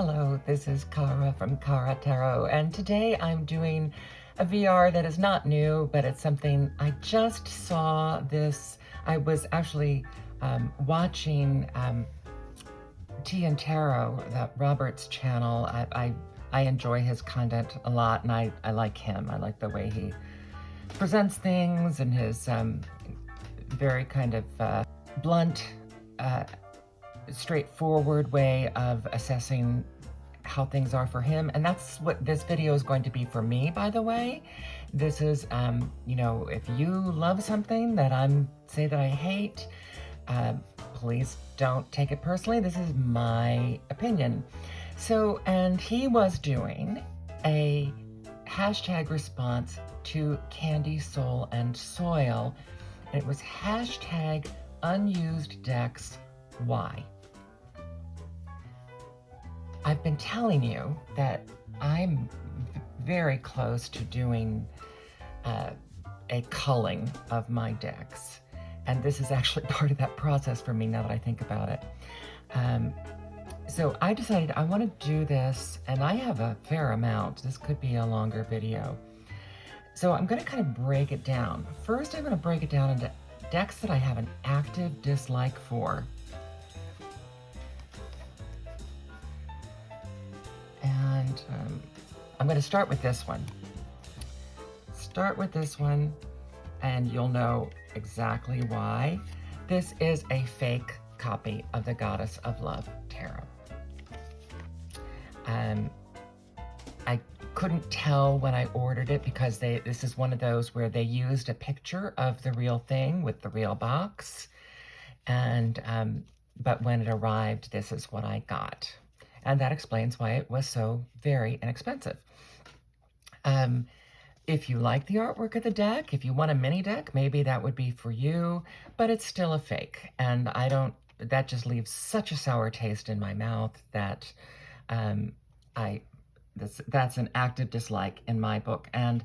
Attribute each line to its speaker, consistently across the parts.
Speaker 1: Hello, this is Kara from Kara Tarot, and today I'm doing a VR that is not new, but it's something I just saw this. I was actually watching Tea and Tarot, that Robert's channel. I enjoy his content a lot, and I like him. I like the way he presents things and his very kind of blunt, straightforward way of assessing how things are for him. And that's what this video is going to be for me, by the way. This is, you know, if you love something that say that I hate, please don't take it personally. This is my opinion. So, and he was doing a hashtag response to Candy, Soul, and Soil. And it was hashtag unused decks, why? I've been telling you that I'm very close to doing a culling of my decks. And this is actually part of that process for me now that I think about it. So I decided I want to do this, and I have a fair amount. This could be a longer video. So I'm going to kind of break it down. First, I'm going to break it down into decks that I have an active dislike for. And I'm going to start with this one. And you'll know exactly why. This is a fake copy of the Goddess of Love Tarot. I couldn't tell when I ordered it because this is one of those where they used a picture of the real thing with the real box. And but when it arrived, this is what I got. And that explains why it was so very inexpensive. If you like the artwork of the deck, if you want a mini deck, maybe that would be for you, but it's still a fake. And that just leaves such a sour taste in my mouth that that's an active dislike in my book. And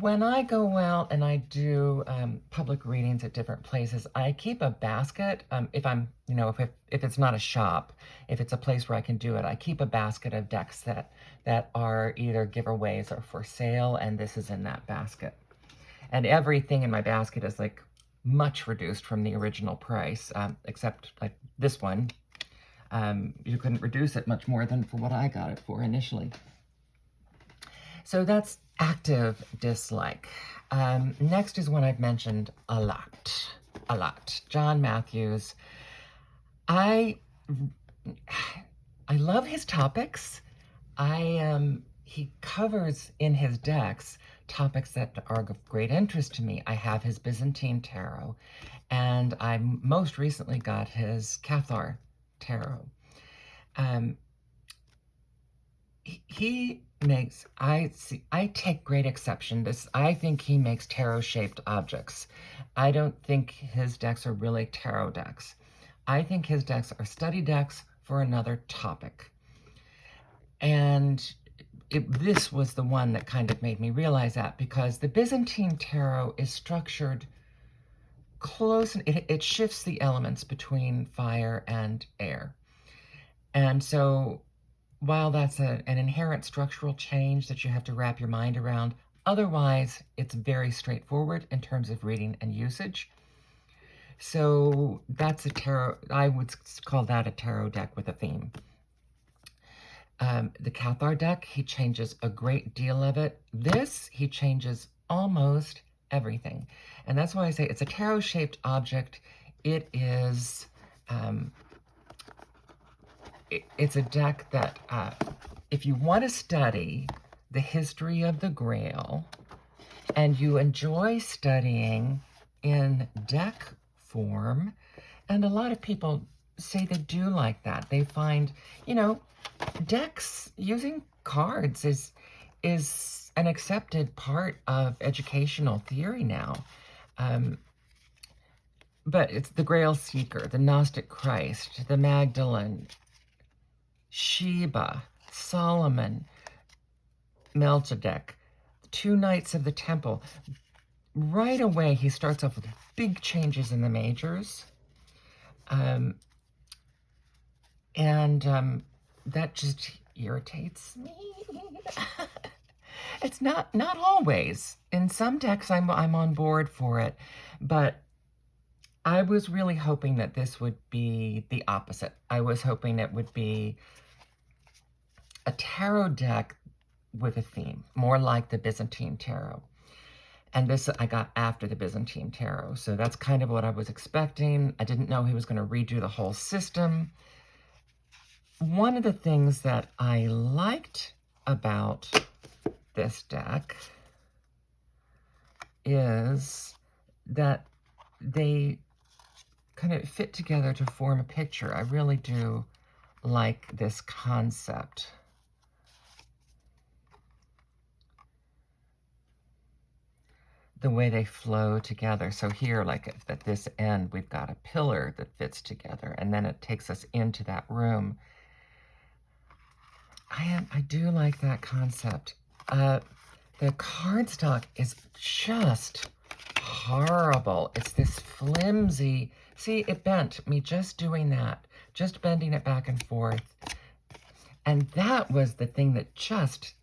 Speaker 1: when I go out and I do public readings at different places, I keep a basket. If I'm, you know, if it's not a shop, if it's a place where I can do it, I keep a basket of decks that are either giveaways or for sale, and this is in that basket. And everything in my basket is like much reduced from the original price, except like this one. You couldn't reduce it much more than for what I got it for initially. So that's active dislike. Next is one I've mentioned a lot. John Matthews. I love his topics. He covers in his decks topics that are of great interest to me. I have his Byzantine Tarot, and I most recently got his Cathar Tarot. He makes, I take great exception. I think he makes tarot-shaped objects. I don't think his decks are really tarot decks. I think his decks are study decks for another topic. And this was the one that kind of made me realize that, because the Byzantine Tarot is structured close, and it shifts the elements between fire and air. And so while that's an inherent structural change that you have to wrap your mind around, otherwise it's very straightforward in terms of reading and usage. So that's a tarot, I would call that a tarot deck with a theme. The Cathar deck, he changes a great deal of it. This, he changes almost everything. And that's why I say it's a tarot-shaped object. It is... it's a deck that, if you want to study the history of the Grail and you enjoy studying in deck form, and a lot of people say they do like that. They find, you know, decks using cards is an accepted part of educational theory now. But it's the Grail Seeker, the Gnostic Christ, the Magdalene, Sheba, Solomon, Melchizedek, two Knights of the Temple. Right away, he starts off with big changes in the majors. That just, irritates me. It's not always. In some decks, I'm on board for it, but I was really hoping that this would be the opposite. I was hoping it would be a tarot deck with a theme, more like the Byzantine Tarot. And this I got after the Byzantine Tarot, so that's kind of what I was expecting. I didn't know he was going to redo the whole system. One of the things that I liked about this deck is that they kind of fit together to form a picture. I really do like this concept. The way they flow together. So here, like at this end, we've got a pillar that fits together, and then it takes us into that room. I do like that concept. The cardstock is just horrible. It's this flimsy. See, it bent me just doing that, just bending it back and forth. And that was the thing that just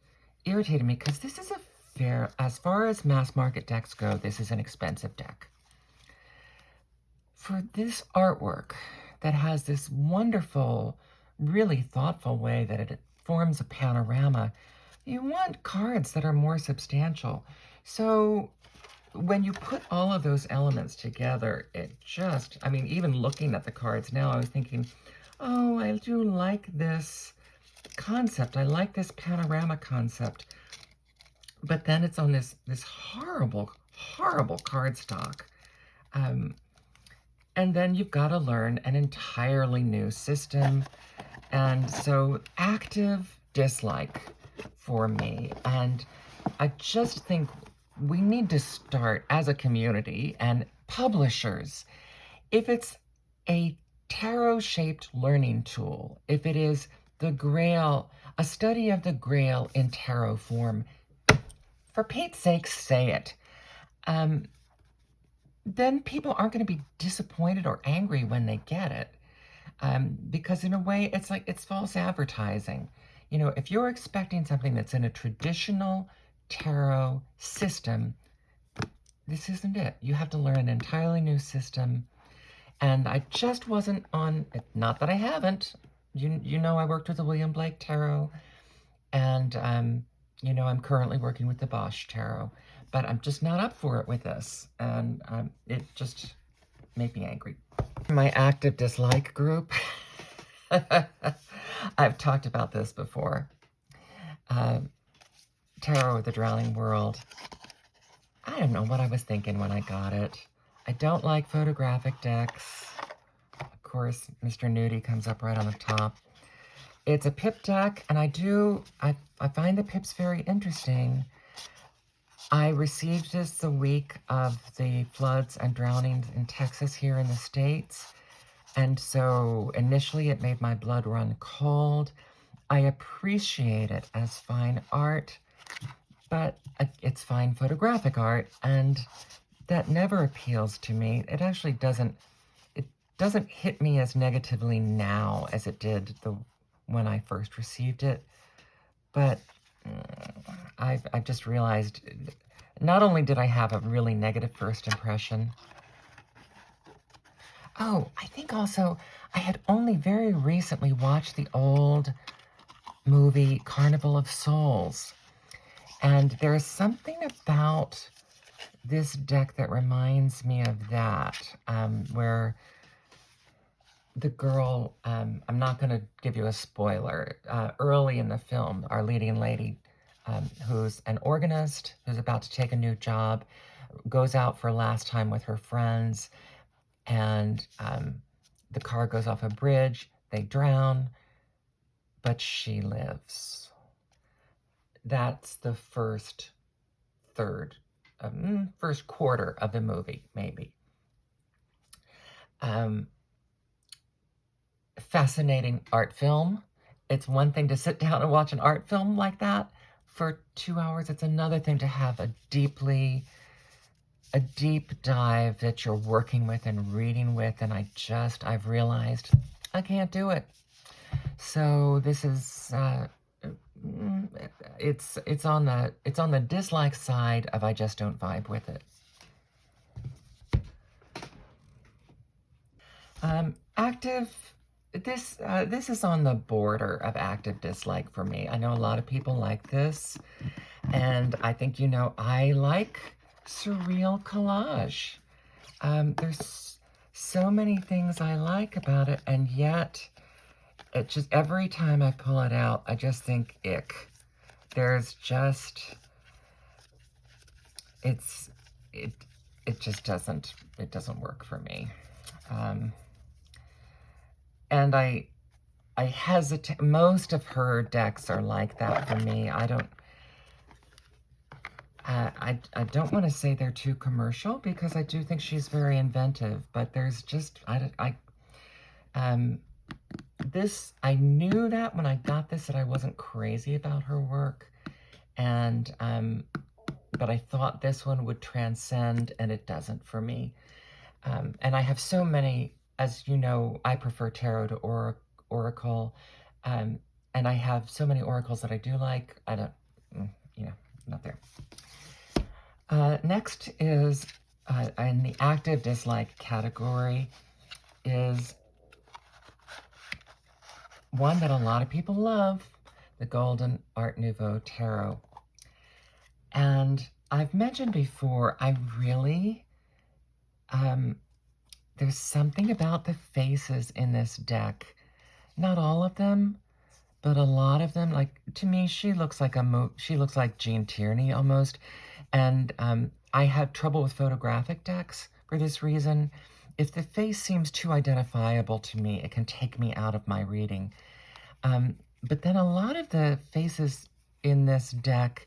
Speaker 1: irritated me, because this is a fair, as far as mass market decks go, this is an expensive deck. For this artwork that has this wonderful, really thoughtful way that it forms a panorama, you want cards that are more substantial. So when you put all of those elements together, it just, I mean, even looking at the cards now, I was thinking, oh, I do like this concept. I like this panorama concept. But then it's on this horrible, horrible cardstock. And then you've got to learn an entirely new system. And so active dislike for me. And I just think we need to start as a community and publishers. If it's a tarot-shaped learning tool, if it is the Grail, a study of the Grail in tarot form, for Pete's sake, say it. Then people aren't going to be disappointed or angry when they get it. Because in a way, it's like it's false advertising. You know, if you're expecting something that's in a traditional tarot system, this isn't it. You have to learn an entirely new system. And I just wasn't on, not that I haven't. You know I worked with the William Blake Tarot. And, you know, I'm currently working with the Bosch Tarot. But I'm just not up for it with this. And it just made me angry. My active dislike group. I've talked about this before. Tarot of the Drowning World. I don't know what I was thinking when I got it. I don't like photographic decks. Of course, Mr. Nudie comes up right on the top. It's a pip deck, and I find the pips very interesting. I received this the week of the floods and drownings in Texas here in the States. And so initially it made my blood run cold. I appreciate it as fine art, but it's fine photographic art, and that never appeals to me. It actually doesn't hit me as negatively now as it did when I first received it. But I've just realized, not only did I have a really negative first impression. Oh, I think also I had only very recently watched the old movie Carnival of Souls. And there's something about this deck that reminds me of that, where the girl, I'm not going to give you a spoiler, early in the film, our leading lady, who's an organist, who's about to take a new job, goes out for last time with her friends, and the car goes off a bridge, they drown, but she lives. That's the first quarter of the movie, maybe. Fascinating art film. It's one thing to sit down and watch an art film like that for 2 hours. It's another thing to have a deep dive that you're working with and reading with, and I've realized I can't do it. So this is it's on the dislike side of I just don't vibe with it. Active. This is on the border of active dislike for me. I know a lot of people like this, and I think I like surreal collage. There's so many things I like about it, and yet it just every time I pull it out, I just think ick. There's just it just doesn't work for me. And I hesitate. Most of her decks are like that for me. I don't want to say they're too commercial because I do think she's very inventive, but there's just this, I knew that when I got this that I wasn't crazy about her work, and but I thought this one would transcend, and it doesn't for me. And I have so many, as you know, I prefer tarot to oracle, and I have so many oracles that I do like. I don't, not there. Next is, in the active dislike category, is one that a lot of people love, the Golden Art Nouveau Tarot. And I've mentioned before, I really, there's something about the faces in this deck. Not all of them, but a lot of them. Like, to me, she looks like Jean Tierney almost. And I have trouble with photographic decks for this reason. If the face seems too identifiable to me, it can take me out of my reading. But then a lot of the faces in this deck,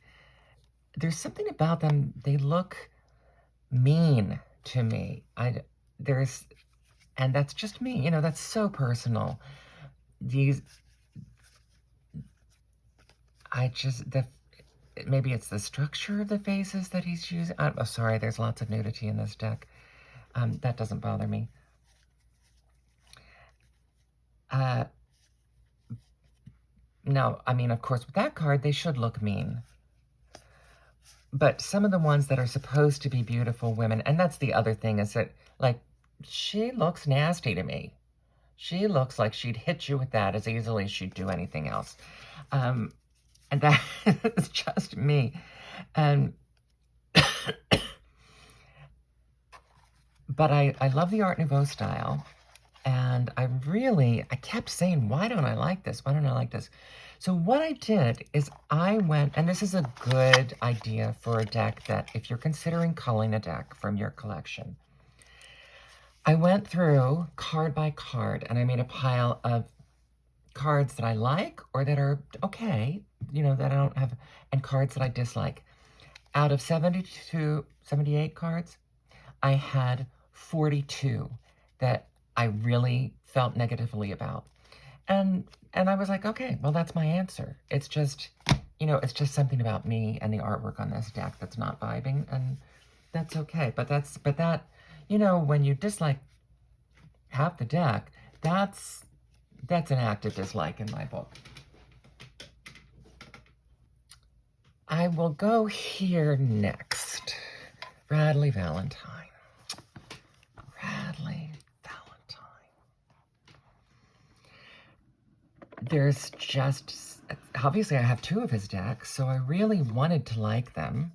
Speaker 1: there's something about them, they look mean to me. And that's just me, that's so personal. Maybe it's the structure of the faces that he's using. Oh, sorry, there's lots of nudity in this deck. That doesn't bother me. No, I mean, of course, with that card, they should look mean. But some of the ones that are supposed to be beautiful women, and that's the other thing, is that, like, she looks nasty to me. She looks like she'd hit you with that as easily as she'd do anything else. And that is just me. And but I love the Art Nouveau style. And I kept saying, why don't I like this? Why don't I like this? So what I did is I went, and this is a good idea for a deck that if you're considering culling a deck from your collection, I went through card by card and I made a pile of cards that I like or that are okay, that I don't have, and cards that I dislike. Out of 78 cards, I had 42 that I really felt negatively about. And I was like, okay, well, that's my answer. It's just, it's just something about me and the artwork on this deck that's not vibing, and that's okay. But that, when you dislike half the deck, that's an active dislike in my book. I will go here next. Radley Valentine. There's just, obviously I have two of his decks, so I really wanted to like them.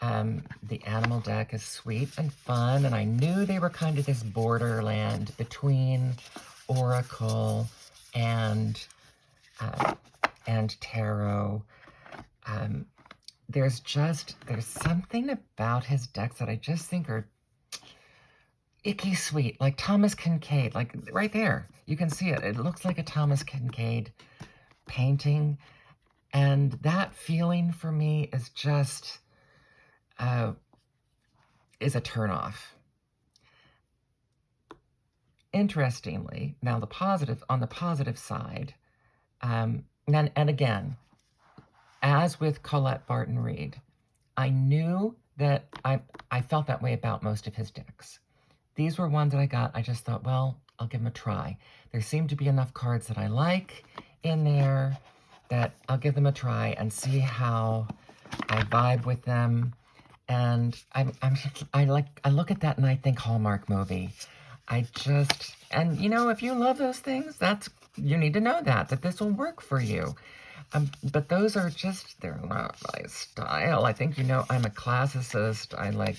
Speaker 1: The animal deck is sweet and fun, and I knew they were kind of this borderland between oracle and tarot. There's something about his decks that I just think are icky sweet, like Thomas Kincaid, like right there. You can see it. It looks like a Thomas Kincaid painting. And that feeling for me is just, is a turnoff. Interestingly, now on the positive side, and again, as with Colette Barton Reed, I knew that I felt that way about most of his decks. These were ones that I got, I just thought, well, I'll give them a try. There seemed to be enough cards that I like in there. that I'll give them a try and see how I vibe with them. And I look at that and I think Hallmark movie. And you know, if you love those things, you need to know that this will work for you. But those are they're not my style. I think, you know, I'm a classicist. I like,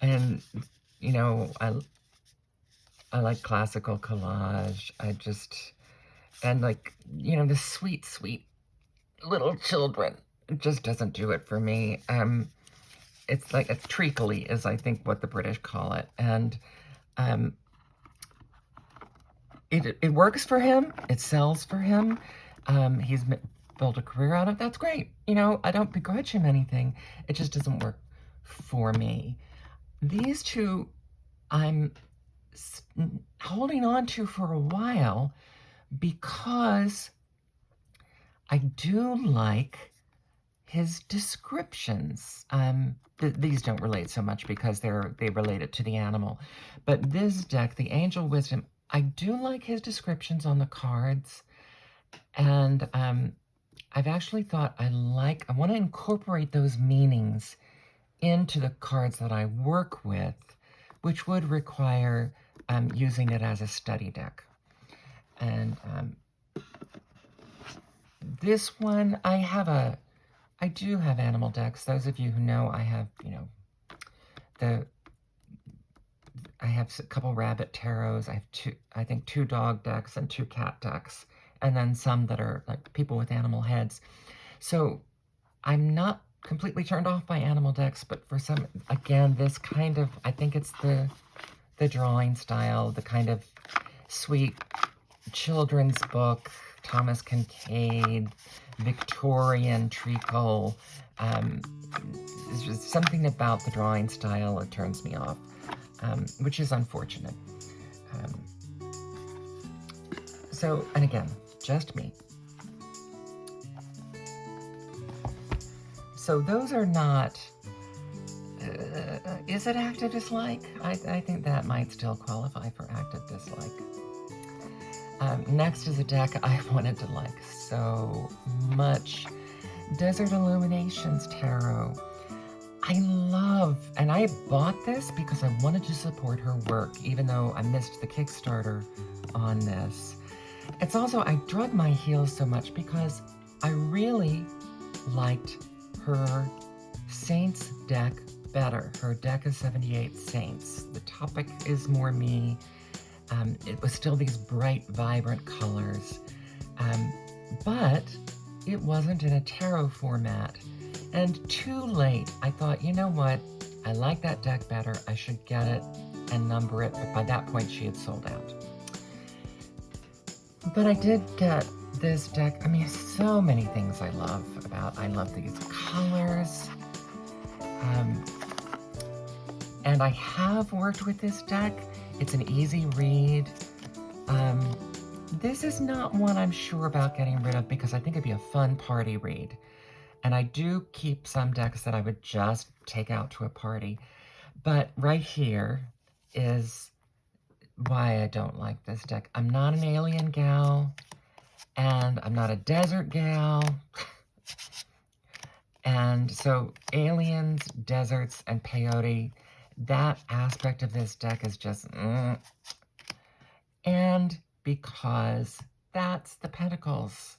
Speaker 1: and, you know, I like classical collage. And like, you know, the sweet, sweet little children. It just doesn't do it for me. It's like a treacly is, I think, what the British call it. And um, it works for him. It sells for him. He's built a career out of it. That's great. You know, I don't begrudge him anything. It just doesn't work for me. These two I'm holding on to for a while because I do like his descriptions. These don't relate so much because they relate it to the animal. But this deck, the Angel Wisdom, I do like his descriptions on the cards. And I've actually thought I want to incorporate those meanings into the cards that I work with, which would require using it as a study deck. And this one, I do have animal decks. Those of you who know, I have, you know, I have a couple rabbit tarots. I have two dog decks and two cat decks, and then some that are like people with animal heads. So I'm not completely turned off by animal decks, but for some, again, this kind of, I think it's the drawing style, the kind of sweet children's book, Thomas Kincaid, Victorian treacle. There's just something about the drawing style that turns me off, which is unfortunate. So, and again, just me. So those are not, is it active dislike? I think that might still qualify for active dislike. Next is a deck I wanted to like so much. Desert Illuminations Tarot. And I bought this because I wanted to support her work, even though I missed the Kickstarter on this. It's also, I drug my heels so much because I really liked her Saints deck better. Her deck of 78 Saints. The topic is more me. It was still these bright, vibrant colors. But it wasn't in a tarot format. And too late, I thought, you know what? I like that deck better. I should get it and number it. But by that point, she had sold out. But I did get this deck. I mean, so many things I love these colors. And I have worked with this deck. It's an easy read. This is not one I'm sure about getting rid of because I think it'd be a fun party read. And I do keep some decks that I would just take out to a party. But right here is why I don't like this deck. I'm not an alien gal, and I'm not a desert gal. And so aliens, deserts, and peyote, that aspect of this deck is just... And because that's the Pentacles,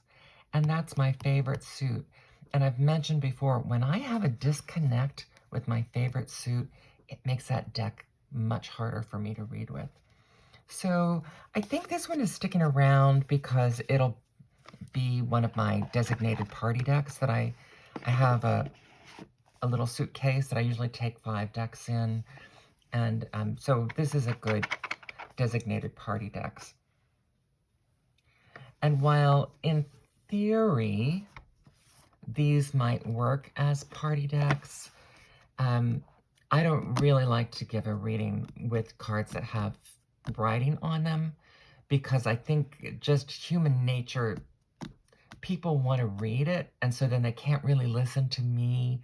Speaker 1: and that's my favorite suit. And I've mentioned before, when I have a disconnect with my favorite suit, it makes that deck much harder for me to read with. So I think this one is sticking around because it'll be one of my designated party decks that I have a little suitcase that I usually take 5 decks in. And so this is a good designated party decks. And while in theory, these might work as party decks, I don't really like to give a reading with cards that have writing on them because I think just human nature, people want to read it, and so then they can't really listen to me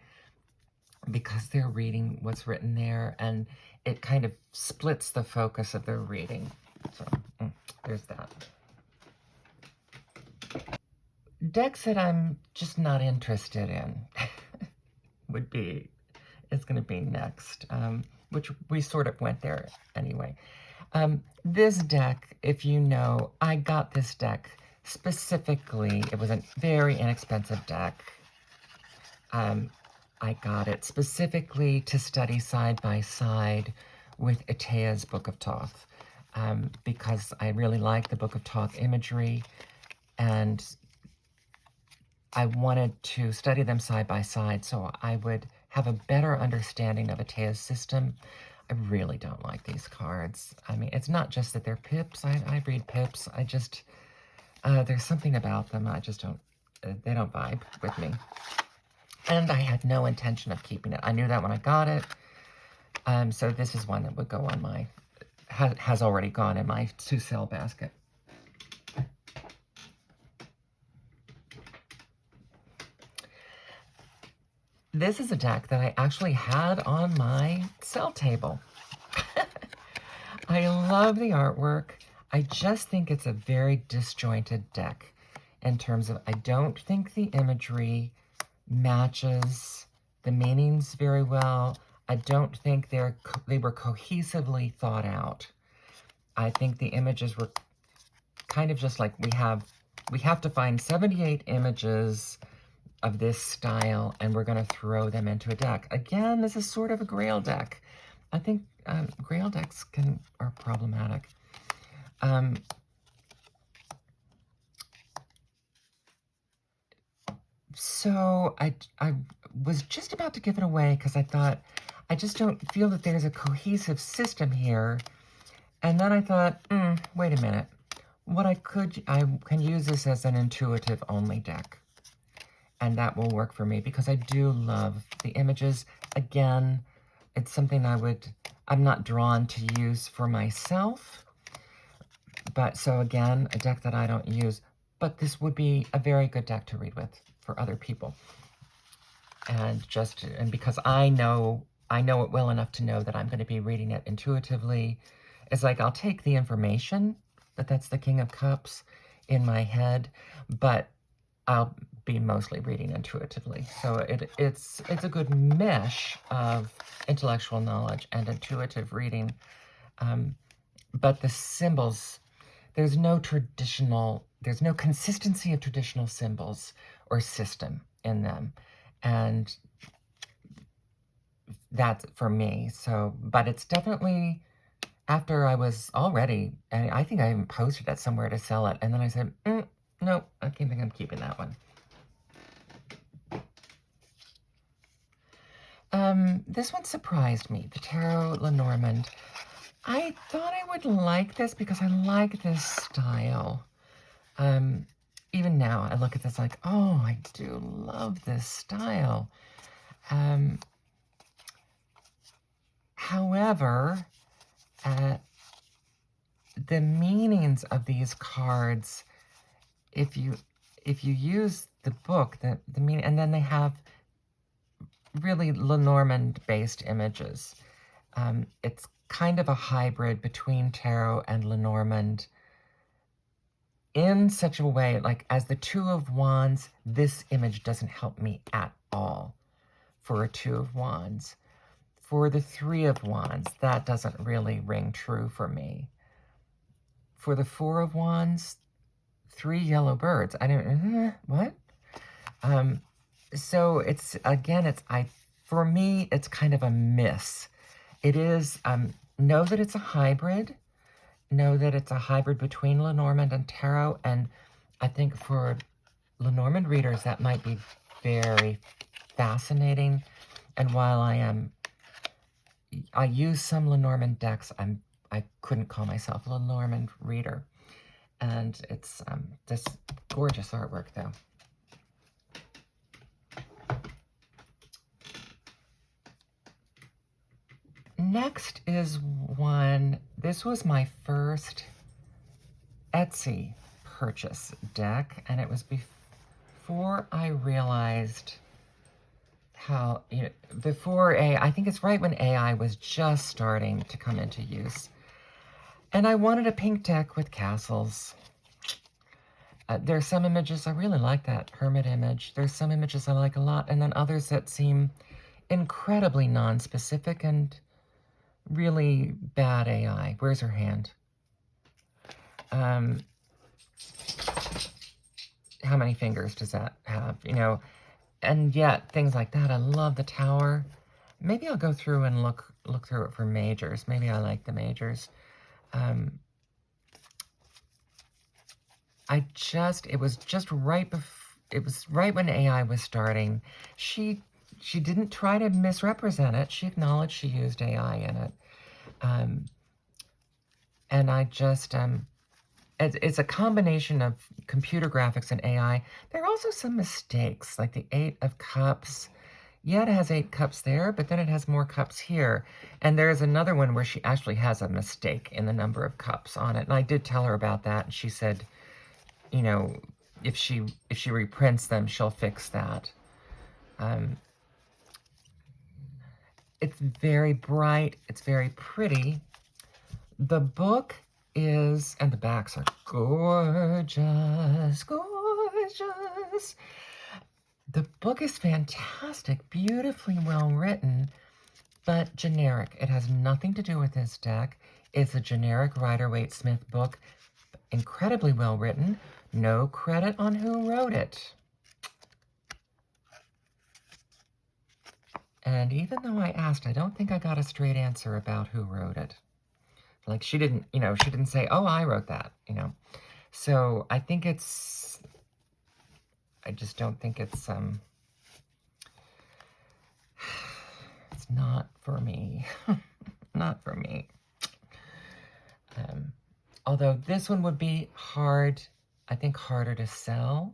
Speaker 1: because they're reading what's written there, and it kind of splits the focus of their reading. So there's that. decks that I'm just not interested in is going to be next, which we sort of went there anyway. This deck, if you know, I got this deck specifically. It was a very inexpensive deck. I got it specifically to study side by side with Etea's Book of Thoth, because I really like the Book of Thoth imagery, and I wanted to study them side by side so I would have a better understanding of Etea's system. I really don't like these cards. I mean, it's not just that they're pips. I read pips. I just, there's something about them. I just don't, they don't vibe with me. And I had no intention of keeping it. I knew that when I got it. So this is one that would go on my, has already gone in my to-sell basket. This is a deck that I actually had on my sell table. I love the artwork. I just think it's a very disjointed deck in terms of, I don't think the imagery matches the meanings very well. I don't think they were cohesively thought out. I think the images were kind of just like, we have to find 78 images of this style, and we're going to throw them into a deck. Again, this is sort of a Grail deck. I think Grail decks are problematic. So I was just about to give it away because I thought, I just don't feel that there's a cohesive system here. And then I thought, wait a minute. I can use this as an intuitive only deck. And that will work for me because I do love the images. Again, it's something I'm not drawn to use for myself. But so again, a deck that I don't use, but this would be a very good deck to read with for other people. And because I know it well enough to know that I'm going to be reading it intuitively. It's like, I'll take the information that's the King of Cups in my head, but I'll be mostly reading intuitively. So it's a good mesh of intellectual knowledge and intuitive reading. But the symbols, there's no consistency of traditional symbols or system in them. And that's for me. So, but it's definitely, after I was already, and I think I even posted it somewhere to sell it. And then I said, no, I think I'm keeping that one. This one surprised me, the Tarot Lenormand. I thought I would like this because I like this style. Even now, I look at this like, oh, I do love this style. However, the meanings of these cards, if you use the book, the meaning, and then they have really Lenormand-based images. It's kind of a hybrid between tarot and Lenormand in such a way, like as the Two of Wands, this image doesn't help me at all for a Two of Wands. For the Three of Wands, that doesn't really ring true for me. For the Four of Wands, 3 yellow birds. I don't, what? So it's, again, for me, it's kind of a miss. It is, know that it's a hybrid. Know that it's a hybrid between Lenormand and Tarot. And I think for Lenormand readers, that might be very fascinating. And while I use some Lenormand decks, I couldn't call myself a Lenormand reader. And it's this gorgeous artwork, though. Next is one, this was my first Etsy purchase deck, and it was before I realized how, I think it's right when AI was just starting to come into use. And I wanted a pink deck with castles. There's some images, I really like that hermit image. There's some images I like a lot, and then others that seem incredibly non-specific and really bad AI. Where's her hand? How many fingers does that have? You know, and yet things like that. I love the tower. Maybe I'll go through and look through it for majors. Maybe I like the majors. It was just right it was right when AI was starting. She didn't try to misrepresent it. She acknowledged she used AI in it. And I just, it's a combination of computer graphics and AI. There are also some mistakes, like the 8 of Cups. Yeah, it has 8 cups there, but then it has more cups here. And there's another one where she actually has a mistake in the number of cups on it. And I did tell her about that, and she said, you know, if she reprints them, she'll fix that. It's very bright. It's very pretty. The book is, and the backs are gorgeous, gorgeous. The book is fantastic, beautifully well written, but generic. It has nothing to do with this deck. It's a generic Rider-Waite-Smith book, incredibly well written. No credit on who wrote it. And even though I asked, I don't think I got a straight answer about who wrote it. Like, she didn't, you know, she didn't say, oh, I wrote that, you know. So I think it's, I just don't think it's not for me. Not for me. Although this one would be hard, I think harder to sell.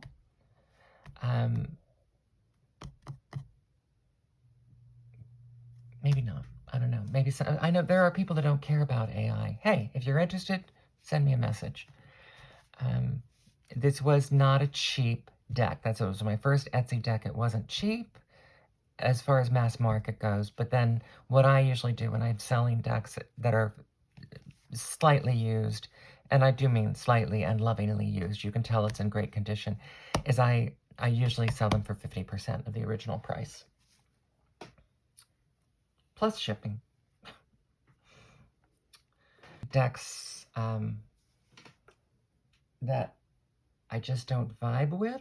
Speaker 1: Maybe not. I don't know. Maybe some, I know there are people that don't care about AI. Hey, if you're interested, send me a message. This was not a cheap deck. It was my first Etsy deck. It wasn't cheap as far as mass market goes. But then what I usually do when I'm selling decks that are slightly used, and I do mean slightly and lovingly used, you can tell it's in great condition, is I usually sell them for 50% of the original price. Plus shipping. Decks that I just don't vibe with.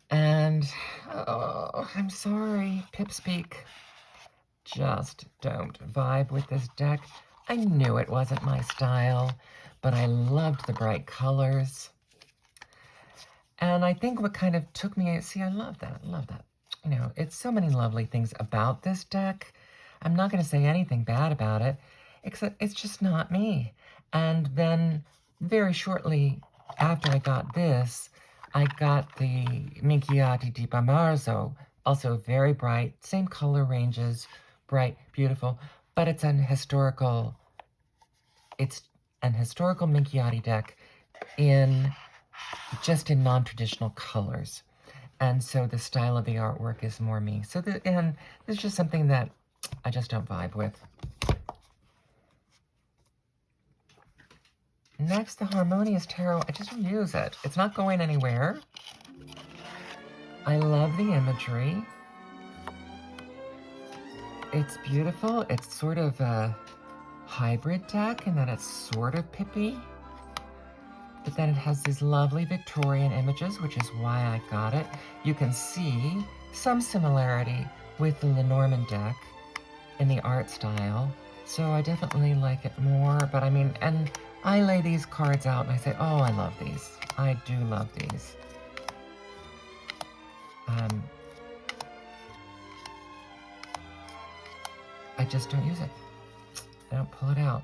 Speaker 1: And, oh, I'm sorry, Pipspeak. Just don't vibe with this deck. I knew it wasn't my style, but I loved the bright colors. And I think what kind of took me, see, I love that. You know, it's so many lovely things about this deck. I'm not going to say anything bad about it, except it's just not me. And then very shortly after I got this, I got the Minchiati di Marzo, also very bright, same color ranges, bright, beautiful, but it's an historical Minchiati deck in non-traditional colors. And so the style of the artwork is more me. So, and this is just something that I just don't vibe with. Next, the Harmonious Tarot. I just use it. It's not going anywhere. I love the imagery. It's beautiful. It's sort of a hybrid deck, and then it's sort of pippy. But then it has these lovely Victorian images, which is why I got it. You can see some similarity with the Lenormand deck in the art style. So I definitely like it more. But I mean, and I lay these cards out and I say, oh, I love these. I do love these. I just don't use it. I don't pull it out.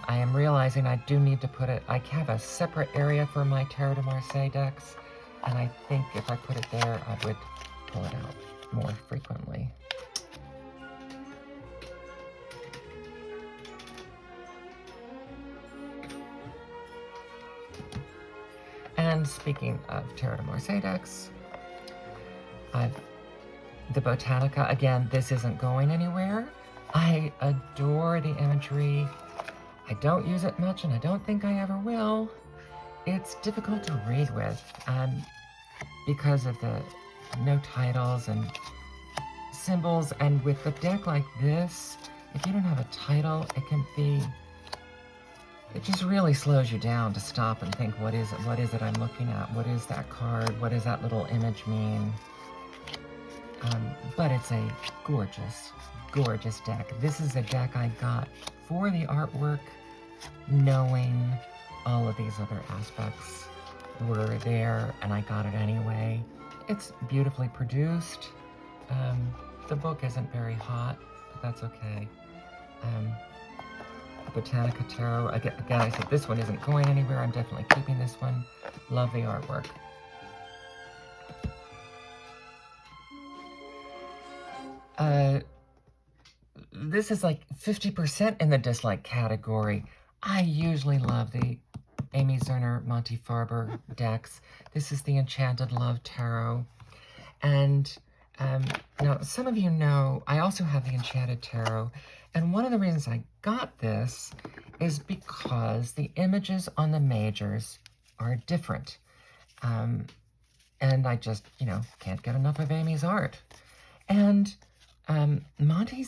Speaker 1: I am realizing I do need to put it, I have a separate area for my Tarot de Marseille decks, and I think if I put it there, I would pull it out more frequently. And speaking of Tarot de Marseille decks, the Botanica, again, this isn't going anywhere. I adore the imagery. I don't use it much, and I don't think I ever will. it's difficult to read with because of the no titles and symbols, and with a deck like this, if you don't have a title, it just really slows you down to stop and think, what is it I'm looking at? What is that card? What does that little image mean? But it's a gorgeous, gorgeous deck. This is a deck I got for the artwork, knowing all of these other aspects were there, and I got it anyway. It's beautifully produced. The book isn't very hot, but that's okay. Botanical Tarot, again, I said this one isn't going anywhere. I'm definitely keeping this one. Love the artwork. This is like 50% in the dislike category. I usually love the Amy Zerner, Monte Farber decks. This is the Enchanted Love Tarot. And now, some of you know, I also have the Enchanted Tarot. And one of the reasons I got this is because the images on the majors are different. And I just, can't get enough of Amy's art. And Monte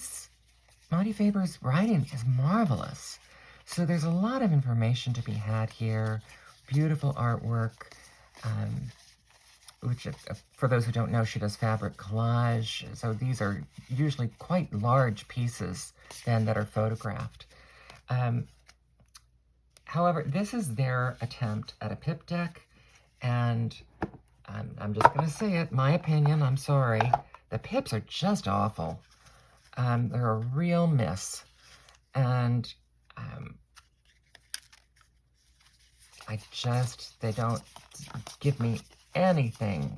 Speaker 1: Farber's writing is marvelous. So there's a lot of information to be had here. Beautiful artwork, which, for those who don't know, she does fabric collage. So these are usually quite large pieces then that are photographed. However, this is their attempt at a pip deck, and I'm just going to say it, my opinion, I'm sorry. The pips are just awful. They're a real miss. And they don't give me anything.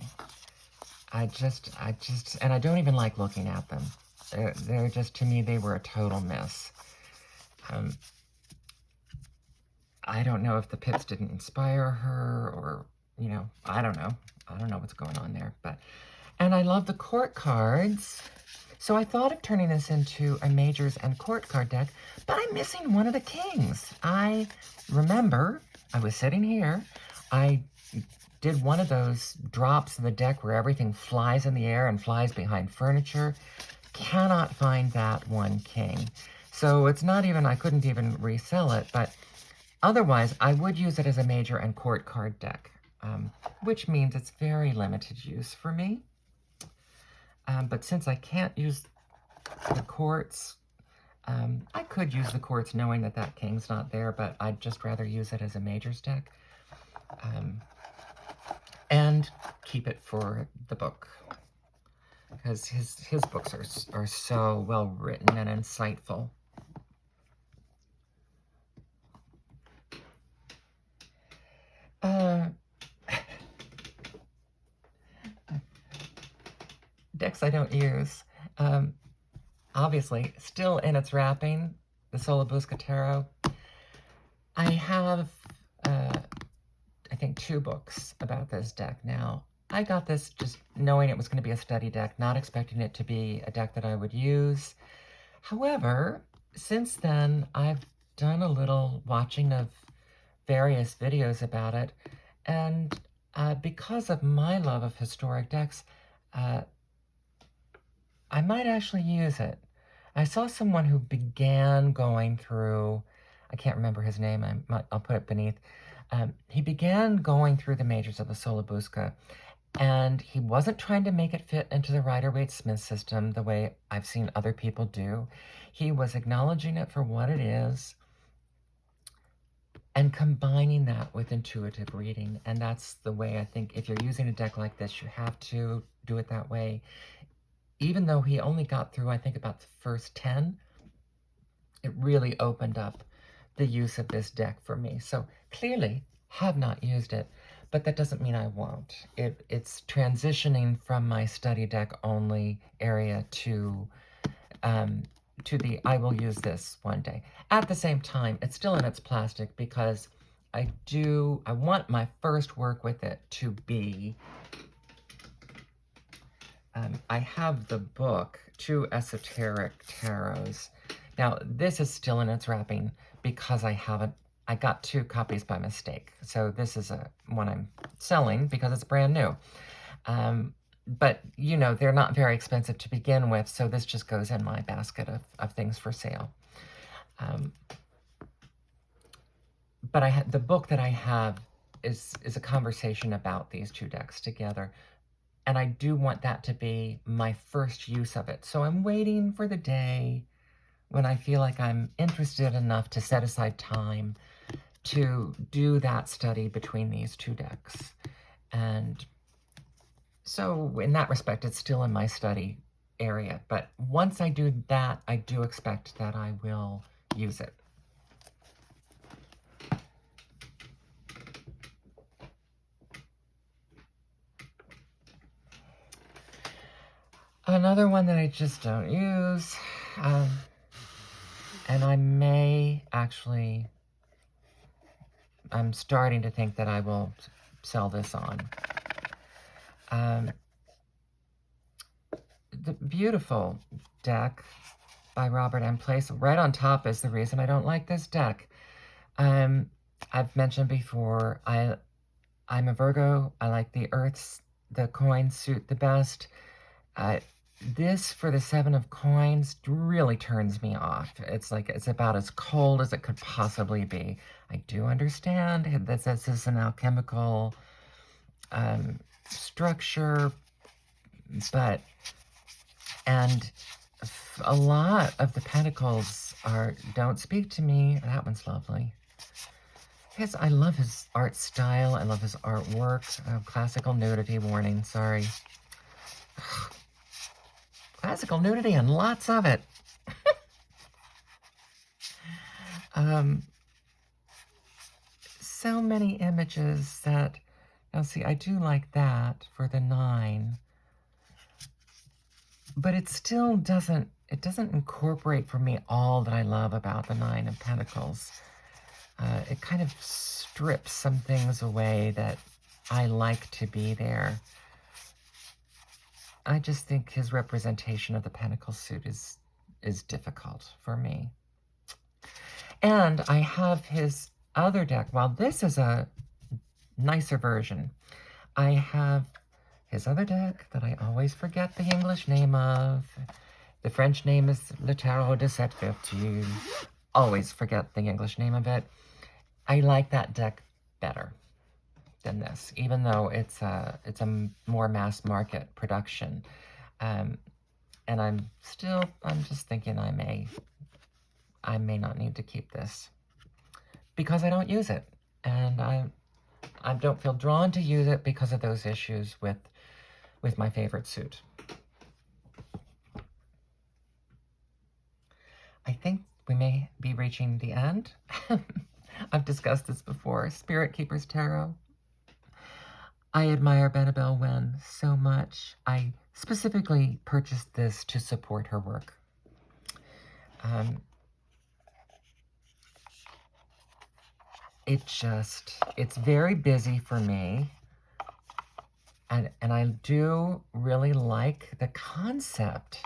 Speaker 1: And I don't even like looking at them. They're just, to me, they were a total miss. I don't know if the pips didn't inspire her, or, I don't know. I don't know what's going on there. And I love the court cards. So I thought of turning this into a majors and court card deck, but I'm missing one of the kings. I remember I was sitting here. I did one of those drops in the deck where everything flies in the air and flies behind furniture. Cannot find that one king. So it's not even, I couldn't even resell it, but otherwise I would use it as a major and court card deck, which means it's very limited use for me. But since I can't use the courts, I could use the courts knowing that that king's not there, but I'd just rather use it as a majors deck. And keep it for the book, because his books are so well written and insightful. Decks I don't use. Obviously, still in its wrapping, the Sola Busca Tarot. I have, I think, 2 books about this deck now. I got this just knowing it was going to be a study deck, not expecting it to be a deck that I would use. However, since then, I've done a little watching of various videos about it, and because of my love of historic decks, I might actually use it. I saw someone who began going through, I can't remember his name, I'll put it beneath. He began going through the majors of the Sola Busca, and he wasn't trying to make it fit into the Rider-Waite-Smith system the way I've seen other people do. He was acknowledging it for what it is and combining that with intuitive reading. And that's the way I think if you're using a deck like this, you have to do it that way. Even though he only got through, I think, about the first 10, it really opened up the use of this deck for me. So clearly have not used it, but that doesn't mean I won't. It's transitioning from my study deck only area to the I will use this one day. At the same time, it's still in its plastic because I want my first work with it to be, I have the book, 2 Esoteric Tarots. Now, this is still in its wrapping because I I got 2 copies by mistake. So this is one I'm selling because it's brand new. But, you know, they're not very expensive to begin with, so this just goes in my basket of things for sale. But the book that I have is a conversation about these 2 decks together, and I do want that to be my first use of it. So I'm waiting for the day when I feel like I'm interested enough to set aside time to do that study between these 2 decks. And so in that respect, it's still in my study area. But once I do that, I do expect that I will use it. Another one that I just don't use, and I may actually, I'm starting to think that I will sell this on. The beautiful deck by Robert M. Place. Right on top is the reason I don't like this deck. I've mentioned before, I'm a Virgo. I like the coin suit the best. This for the 7 of coins really turns me off. It's like it's about as cold as it could possibly be. I do understand that this is an alchemical structure, and a lot of the pentacles don't speak to me. That one's lovely. I love his art style. I love his artwork. Classical nudity warning, sorry. Classical nudity and lots of it. So many images that, now see, I do like that for the 9, but it still doesn't incorporate for me all that I love about the 9 of Pentacles. It kind of strips some things away that I like to be there. I just think his representation of the Pentacle suit is difficult for me. And I have his other deck. While this is a nicer version, I have his other deck that I always forget the English name of. The French name is Le Tarot de Sept Vertus. Always forget the English name of it. I like that deck better than this, even though it's a more mass market production. And I'm just thinking I may not need to keep this because I don't use it, and I don't feel drawn to use it because of those issues with my favorite suit. I think we may be reaching the end. I've discussed this before. Spirit Keepers Tarot. I admire Bennabelle Wen so much. I specifically purchased this to support her work. It's very busy for me. And I do really like the concept.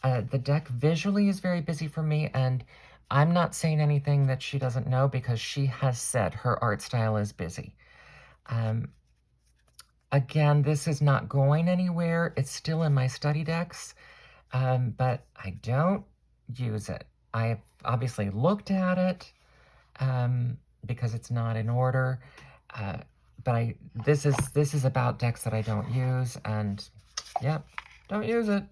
Speaker 1: The deck visually is very busy for me, and I'm not saying anything that she doesn't know because she has said her art style is busy. Again, this is not going anywhere. It's still in my study decks, but I don't use it. I've obviously looked at it because it's not in order, but this is about decks that I don't use, and yep, don't use it.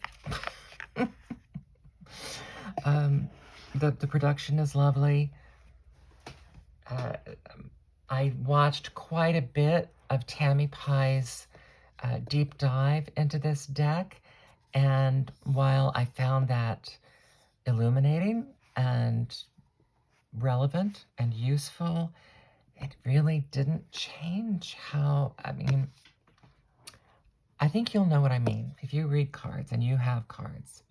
Speaker 1: The production is lovely. I watched quite a bit of Tammy Pie's deep dive into this deck, and while I found that illuminating and relevant and useful, it really didn't change how, I think you'll know what I mean if you read cards and you have cards.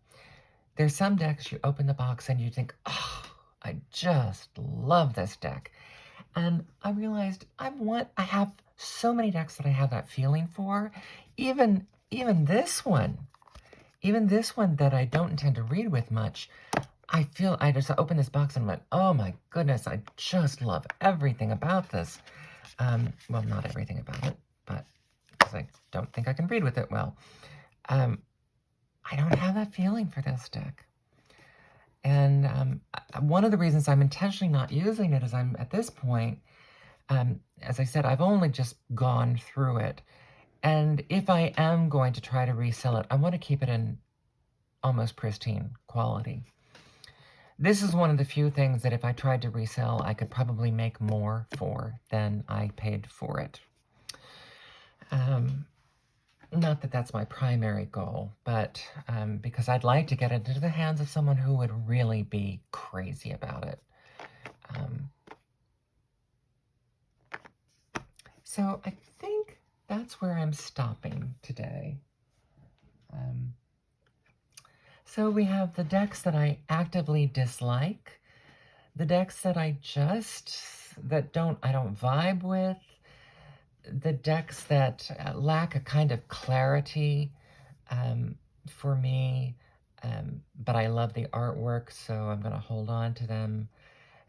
Speaker 1: There's some decks you open the box and you think, oh, I just love this deck. And I realized I have so many decks that I have that feeling for. Even this one that I don't intend to read with much, I just opened this box and went, oh my goodness, I just love everything about this. Well, not everything about it, but because I don't think I can read with it well. I don't have that feeling for this deck. And one of the reasons I'm intentionally not using it is I'm, at this point, as I said, I've only just gone through it. And if I am going to try to resell it, I want to keep it in almost pristine quality. This is one of the few things that if I tried to resell, I could probably make more for than I paid for it. Not that that's my primary goal, but because I'd like to get it into the hands of someone who would really be crazy about it. So I think that's where I'm stopping today. So we have the decks that I actively dislike, the decks that I don't vibe with, the decks that lack a kind of clarity for me, but I love the artwork, so I'm going to hold on to them.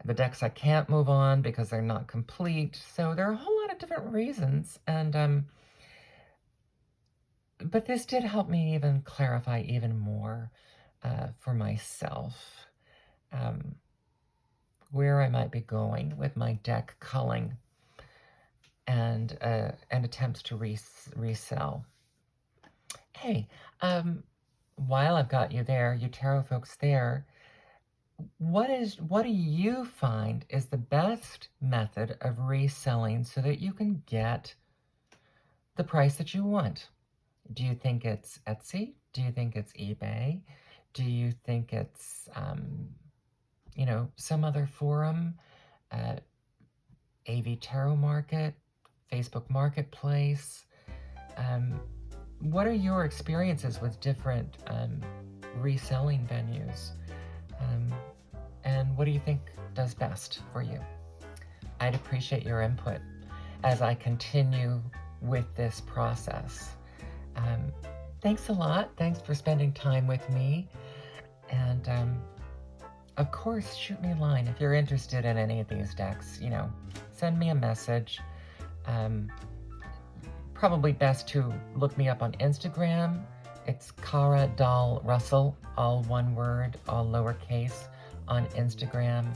Speaker 1: The decks I can't move on because they're not complete, so there are a whole lot of different reasons, and but this did help me even clarify even more for myself where I might be going with my deck culling and attempts to resell. Hey, while I've got you there, you tarot folks there, what do you find is the best method of reselling so that you can get the price that you want? Do you think it's Etsy? Do you think it's eBay? Do you think it's, some other forum? AV Tarot Market? Facebook Marketplace? What are your experiences with different reselling venues? And what do you think does best for you? I'd appreciate your input as I continue with this process. Thanks a lot. Thanks for spending time with me. And of course, shoot me a line if you're interested in any of these decks. Send me a message. Probably best to look me up on Instagram. It's Cara Doll Russell, all one word, all lowercase, on Instagram,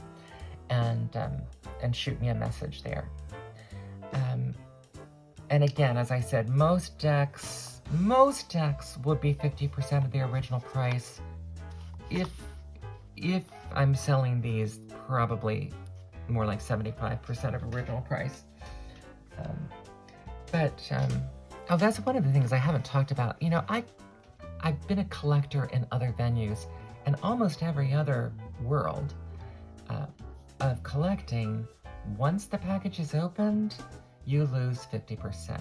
Speaker 1: and shoot me a message there. And again, as I said, most decks would be 50% of the original price. If I'm selling these, probably more like 75% of original price. That's one of the things I haven't talked about. I've been a collector in other venues, and almost every other world of collecting, once the package is opened, you lose 50%.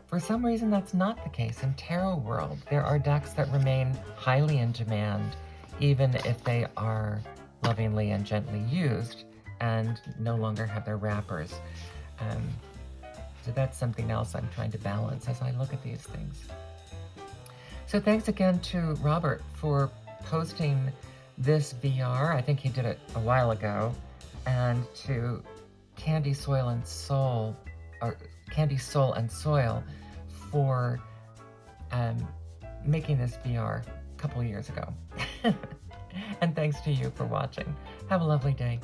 Speaker 1: For some reason, that's not the case in tarot world. There are decks that remain highly in demand, even if they are lovingly and gently used and no longer have their wrappers. So that's something else I'm trying to balance as I look at these things. So thanks again to Robert for posting this VR. I think he did it a while ago. And to Candy Soil and Soul for making this VR a couple years ago. And thanks to you for watching. Have a lovely day.